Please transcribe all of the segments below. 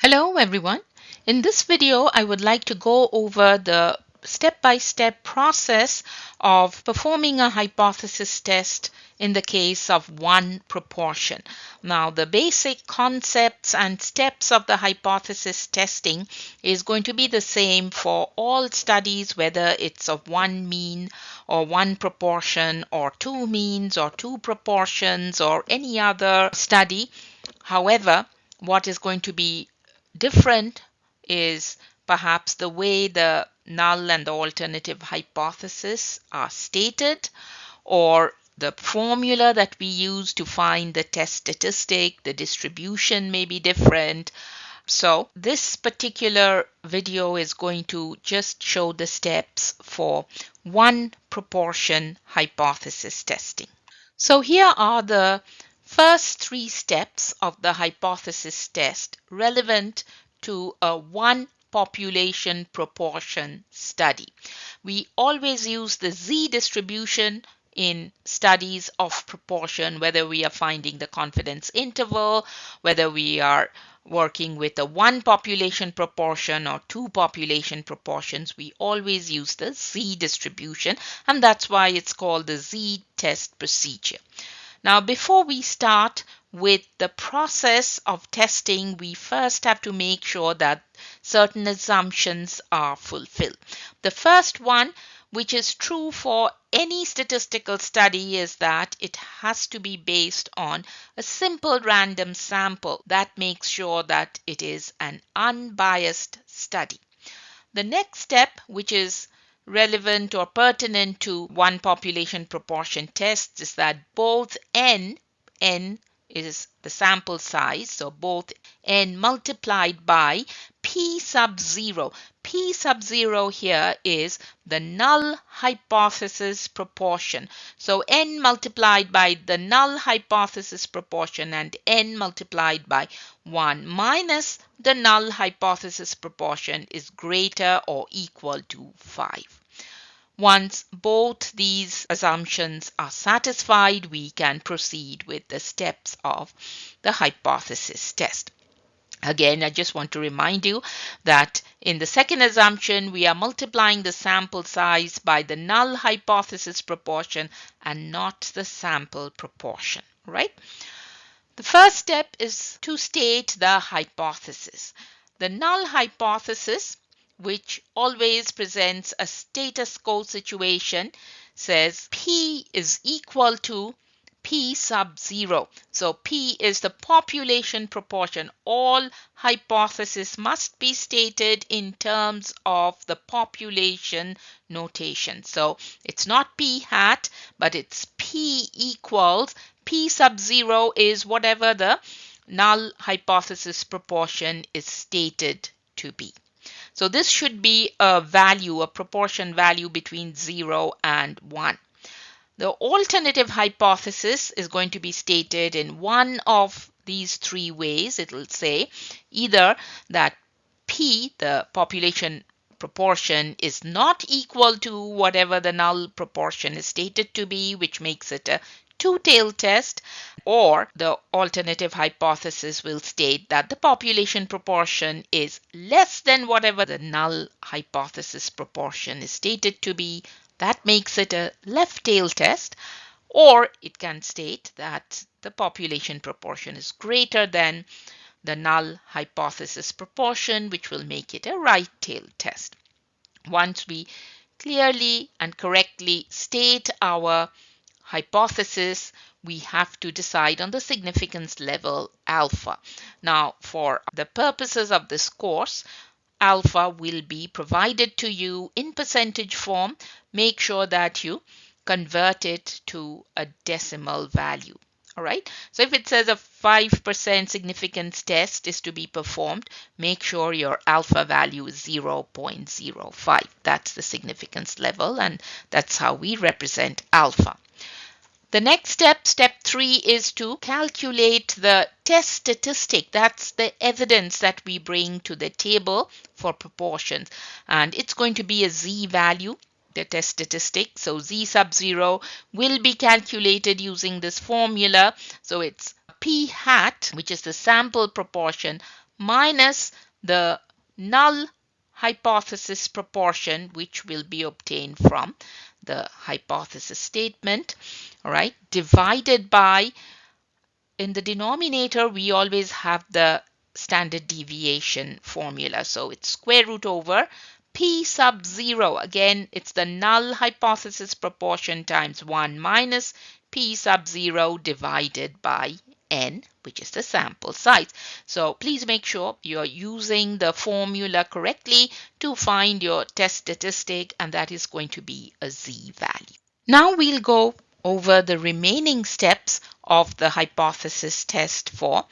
Hello everyone. In this video, I would like to go over the step-by-step process of performing a hypothesis test in the case of one proportion. Now, the basic concepts and steps of the hypothesis testing is going to be the same for all studies, whether it's of one mean or one proportion or two means or two proportions or any other study. However, what is going to be different is perhaps the way the null and the alternative hypothesis are stated, or the formula that we use to find the test statistic, the distribution may be different. So this particular video is going to just show the steps for one proportion hypothesis testing. So here are the first three steps of the hypothesis test relevant to a one population proportion study. We always use the Z distribution in studies of proportion, whether we are finding the confidence interval, whether we are working with a one population proportion or two population proportions, we always use the Z distribution, and that's why it's called the Z test procedure. Now, before we start with the process of testing, we first have to make sure that certain assumptions are fulfilled. The first one, which is true for any statistical study, is that it has to be based on a simple random sample. That makes sure that it is an unbiased study. The next step, which is relevant or pertinent to one population proportion tests, is that both n is the sample size, so both n multiplied by p sub 0. P sub 0 here is the null hypothesis proportion. So n multiplied by the null hypothesis proportion and n multiplied by 1 minus the null hypothesis proportion is greater or equal to 5. Once both these assumptions are satisfied, we can proceed with the steps of the hypothesis test. Again, I just want to remind you that in the second assumption, we are multiplying the sample size by the null hypothesis proportion and not the sample proportion, right? The first step is to state the hypothesis. The null hypothesis, which always presents a status quo situation, says P is equal to P sub 0. So P is the population proportion. All hypotheses must be stated in terms of the population notation. So it's not P hat, but it's P equals P sub 0 is whatever the null hypothesis proportion is stated to be. So this should be a value, a proportion value between 0 and 1. The alternative hypothesis is going to be stated in one of these three ways. It will say either that P, the population proportion, is not equal to whatever the null proportion is stated to be, which makes it a two-tailed test, or the alternative hypothesis will state that the population proportion is less than whatever the null hypothesis proportion is stated to be. That makes it a left-tail test, or it can state that the population proportion is greater than the null hypothesis proportion, which will make it a right-tail test. Once we clearly and correctly state our hypothesis, we have to decide on the significance level alpha. Now, for the purposes of this course, alpha will be provided to you in percentage form. Make sure that you convert it to a decimal value. All right. So if it says a 5% significance test is to be performed, make sure your alpha value is 0.05. That's the significance level, and that's how we represent alpha. The next step, step 3, is to calculate the test statistic. That's the evidence that we bring to the table for proportions. And it's going to be a Z value, the test statistic. So Z sub 0 will be calculated using this formula. So it's P hat, which is the sample proportion, minus the null hypothesis proportion, which will be obtained from the hypothesis statement, all right, divided by, in the denominator, we always have the standard deviation formula. So it's square root over p sub 0. Again, it's the null hypothesis proportion times 1 minus p sub 0 divided by n, which is the sample size. So please make sure you're using the formula correctly to find your test statistic, and that is going to be a z value. Now we'll go over the remaining steps of the hypothesis test for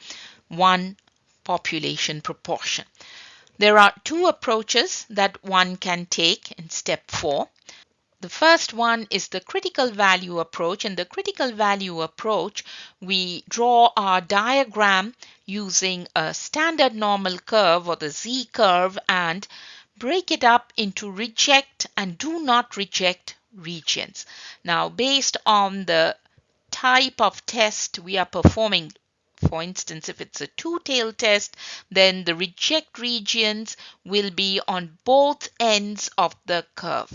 one population proportion. There are two approaches that one can take in step 4. The first one is the critical value approach. In the critical value approach, we draw our diagram using a standard normal curve, or the Z curve, and break it up into reject and do not reject regions. Now, based on the type of test we are performing, for instance, if it's a two-tailed test, then the reject regions will be on both ends of the curve.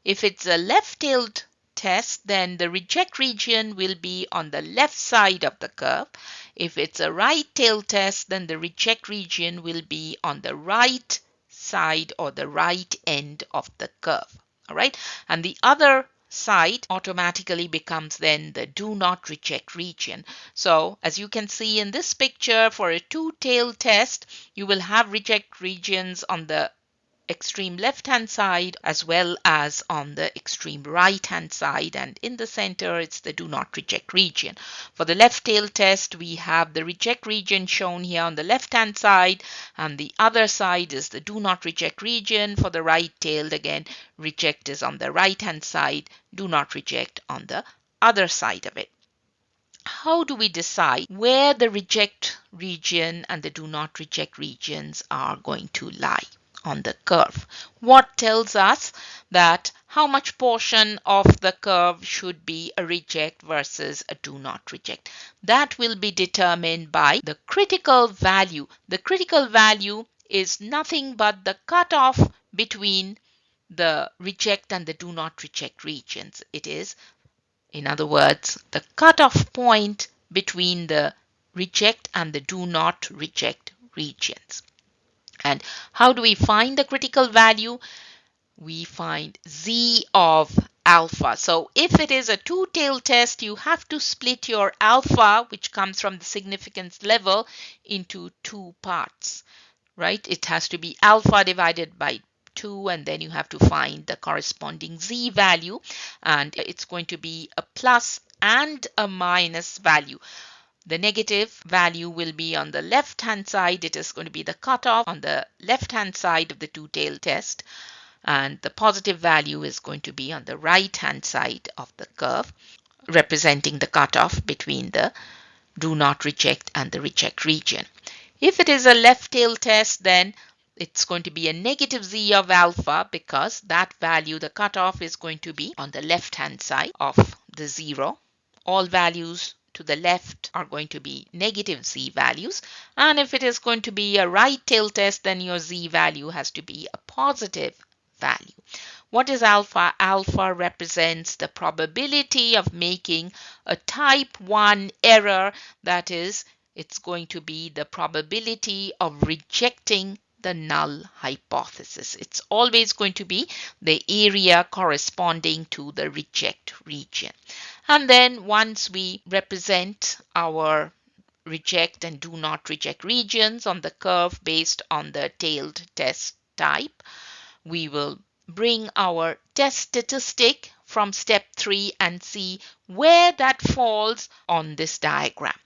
If it's a left-tailed test, then the reject region will be on the left side of the curve. If it's a right-tailed test, then the reject region will be on the right side or the right end of the curve. All right. And the other side automatically becomes then the do not reject region. So as you can see in this picture, for a two-tailed test, you will have reject regions on the extreme left hand side as well as on the extreme right hand side, and in the center it's the do not reject region. For the left tail test, we have the reject region shown here on the left hand side, and the other side is the do not reject region. For the right tailed, again, reject is on the right hand side, do not reject on the other side of it. How do we decide where the reject region and the do not reject regions are going to lie on the curve? What tells us that how much portion of the curve should be a reject versus a do not reject? That will be determined by the critical value. The critical value is nothing but the cutoff between the reject and the do not reject regions. It is, in other words, the cutoff point between the reject and the do not reject regions. And how do we find the critical value? We find Z of alpha. So if it is a two-tailed test, you have to split your alpha, which comes from the significance level, into two parts, right? It has to be alpha divided by 2, and then you have to find the corresponding Z value, and it's going to be a plus and a minus value. The negative value will be on the left hand side. It is going to be the cutoff on the left hand side of the two-tailed test, and the positive value is going to be on the right hand side of the curve, representing the cutoff between the do not reject and the reject region. If it is a left tail test, then it's going to be a negative Z of alpha, because that value, the cutoff, is going to be on the left hand side of the 0. All values to the left are going to be negative Z values. And if it is going to be a right tail test, then your Z value has to be a positive value. What is alpha? Alpha represents the probability of making a type 1 error. That is, it's going to be the probability of rejecting the null hypothesis. It's always going to be the area corresponding to the reject region. And then once we represent our reject and do not reject regions on the curve based on the tailed test type, we will bring our test statistic from step 3 and see where that falls on this diagram.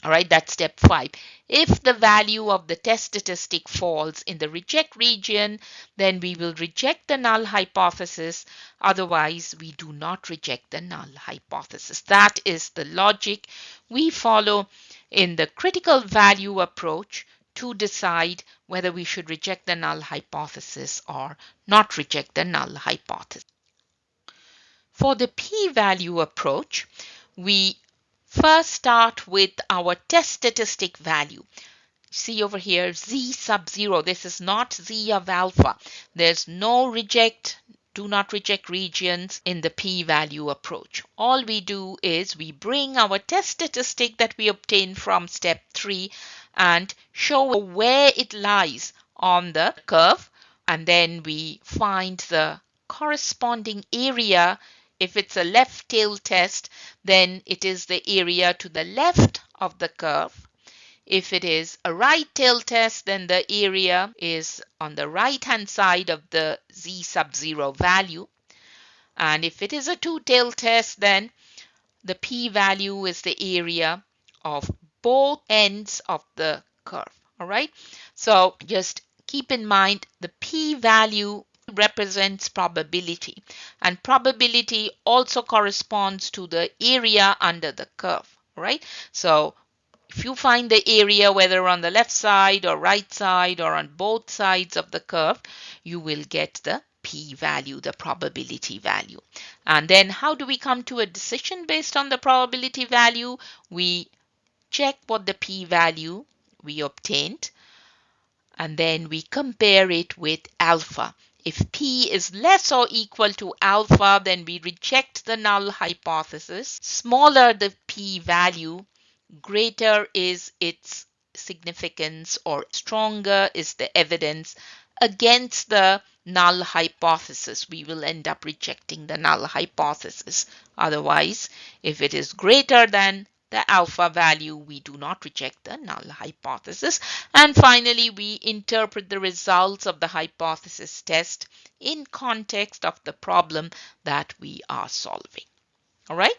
All right, that's step 5. If the value of the test statistic falls in the reject region, then we will reject the null hypothesis. Otherwise, we do not reject the null hypothesis. That is the logic we follow in the critical value approach to decide whether we should reject the null hypothesis or not reject the null hypothesis. For the p-value approach, we first start with our test statistic value. See over here, z sub 0. This is not z of alpha. There's no reject, do not reject regions in the p-value approach. All we do is we bring our test statistic that we obtained from step 3 and show where it lies on the curve, and then we find the corresponding area. If it's a left tail test, then it is the area to the left of the curve. If it is a right tail test, then the area is on the right hand side of the z sub 0 value. And if it is a two tail test, then the p-value is the area of both ends of the curve. All right. So just keep in mind the p-value represents probability, and probability also corresponds to the area under the curve. All right. So if you find the area whether on the left side or right side or on both sides of the curve, you will get the p-value, the probability value. And then how do we come to a decision based on the probability value? We check what the p-value we obtained, and then we compare it with alpha. If p is less or equal to alpha, then we reject the null hypothesis. Smaller the p-value, greater is its significance, or stronger is the evidence against the null hypothesis. We will end up rejecting the null hypothesis. Otherwise, if it is greater than the alpha value, we do not reject the null hypothesis. And finally, we interpret the results of the hypothesis test in context of the problem that we are solving. All right?